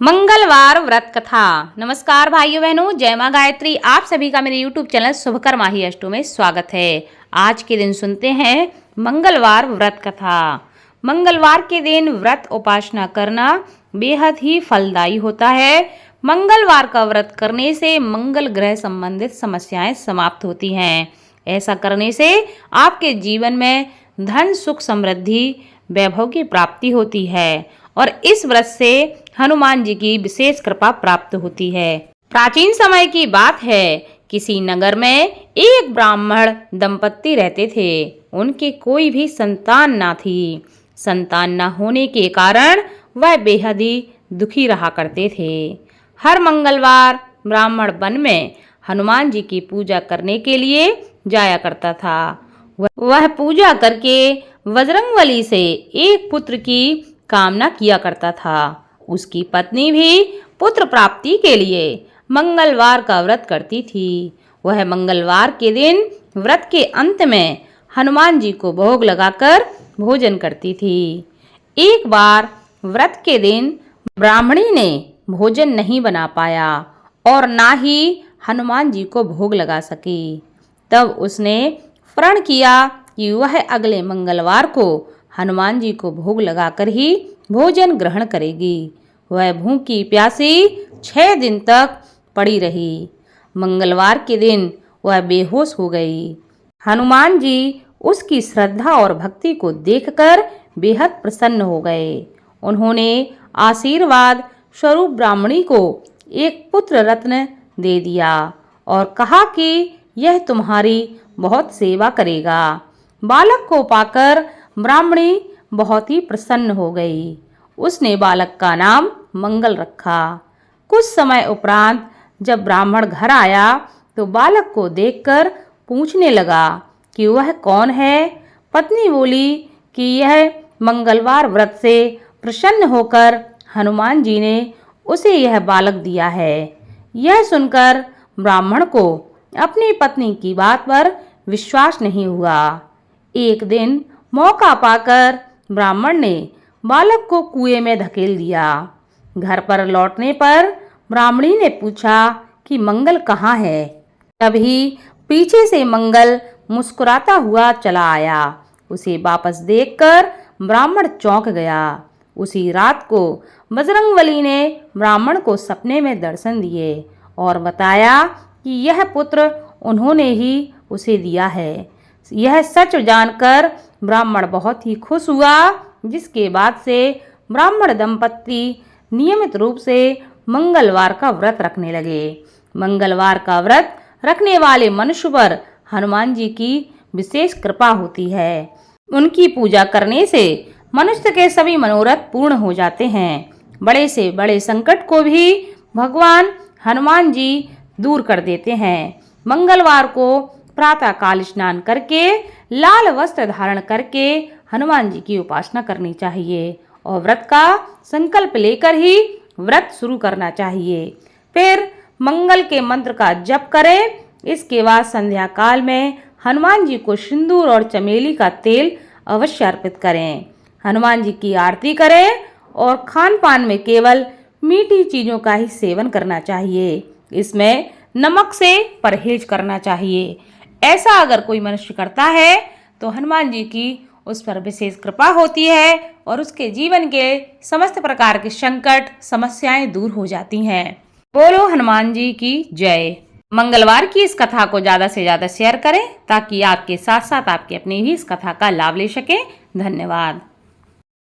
मंगलवार व्रत कथा। नमस्कार भाइयों बहनों, जय मां गायत्री। आप सभी का मेरे YouTube चैनल शुभकर माही अष्टो में स्वागत है। आज के दिन सुनते हैं मंगलवार व्रत कथा। मंगलवार के दिन व्रत उपासना करना बेहद ही फलदायी होता है। मंगलवार का व्रत करने से मंगल ग्रह संबंधित समस्याएं समाप्त होती हैं। ऐसा करने से आपके जीवन में धन, सुख, समृद्धि, वैभव की प्राप्ति होती है और इस व्रत से हनुमान जी की विशेष कृपा प्राप्त होती है। प्राचीन समय की बात है, किसी नगर में एक ब्राह्मण दंपत्ति रहते थे। उनके कोई भी संतान ना थी। संतान न होने के कारण वह बेहद ही दुखी रहा करते थे। हर मंगलवार ब्राह्मण वन में हनुमान जी की पूजा करने के लिए जाया करता था। वह पूजा करके बजरंगबली से एक पुत्र की कामना किया करता था। उसकी पत्नी भी पुत्र प्राप्ति के लिए मंगलवार का व्रत करती थी। वह मंगलवार के दिन व्रत के अंत में हनुमान जी को भोग लगाकर भोजन करती थी। एक बार व्रत के दिन ब्राह्मणी ने भोजन नहीं बना पाया और ना ही हनुमान जी को भोग लगा सकी। तब उसने प्रण किया कि वह अगले मंगलवार को हनुमान जी को भोग लगाकर ही भोजन ग्रहण करेगी। वह भूखी प्यासी 6 दिन तक पड़ी रही। मंगलवार के दिन वह बेहोश हो गई। हनुमान जी उसकी श्रद्धा और भक्ति को देखकर बेहद प्रसन्न हो गए। उन्होंने आशीर्वाद स्वरूप ब्राह्मणी को एक पुत्र रत्न दे दिया और कहा कि यह तुम्हारी बहुत सेवा करेगा। बालक को पाकर ब्राह्मणी बहुत ही प्रसन्न हो गई। उसने बालक का नाम मंगल रखा। कुछ समय उपरांत जब ब्राह्मण घर आया तो बालक को देखकर पूछने लगा कि वह कौन है। पत्नी बोली कि यह मंगलवार व्रत से प्रसन्न होकर हनुमान जी ने उसे यह बालक दिया है। यह सुनकर ब्राह्मण को अपनी पत्नी की बात पर विश्वास नहीं हुआ। एक दिन मौका पाकर ब्राह्मण ने बालक को कुएं में धकेल दिया। घर पर लौटने पर ब्राह्मणी ने पूछा कि मंगल कहाँ है। तभी पीछे से मंगल मुस्कुराता हुआ चला आया। उसे वापस देखकर ब्राह्मण चौंक गया। उसी रात को बजरंगबली ने ब्राह्मण को सपने में दर्शन दिए और बताया कि यह पुत्र उन्होंने ही उसे दिया है। यह सच जानकर ब्राह्मण बहुत ही खुश हुआ, जिसके बाद से ब्राह्मण दंपत्ति नियमित रूप से मंगलवार का व्रत रखने लगे। मंगलवार का व्रत रखने वाले मनुष्य पर हनुमान जी की विशेष कृपा होती है। उनकी पूजा करने से मनुष्य के सभी मनोरथ पूर्ण हो जाते हैं। बड़े से बड़े संकट को भी भगवान हनुमान जी दूर कर देते हैं। मंगलवार को प्रातः काल स्नान करके लाल वस्त्र धारण करके हनुमान जी की उपासना करनी चाहिए और व्रत का संकल्प लेकर ही व्रत शुरू करना चाहिए। फिर मंगल के मंत्र का जप करें। इसके बाद संध्या काल में हनुमान जी को सिंदूर और चमेली का तेल अवश्य अर्पित करें। हनुमान जी की आरती करें और खान पान में केवल मीठी चीजों का ही सेवन करना चाहिए। इसमें नमक से परहेज करना चाहिए। ऐसा अगर कोई मनुष्य करता है तो हनुमान जी की उस पर विशेष कृपा होती है और उसके जीवन के समस्त प्रकार के संकट, समस्याएं दूर हो जाती हैं। बोलो हनुमान जी की जय। मंगलवार की इस कथा को ज़्यादा से ज़्यादा शेयर करें ताकि आपके साथ साथ आपके अपने भी इस कथा का लाभ ले सकें। धन्यवाद।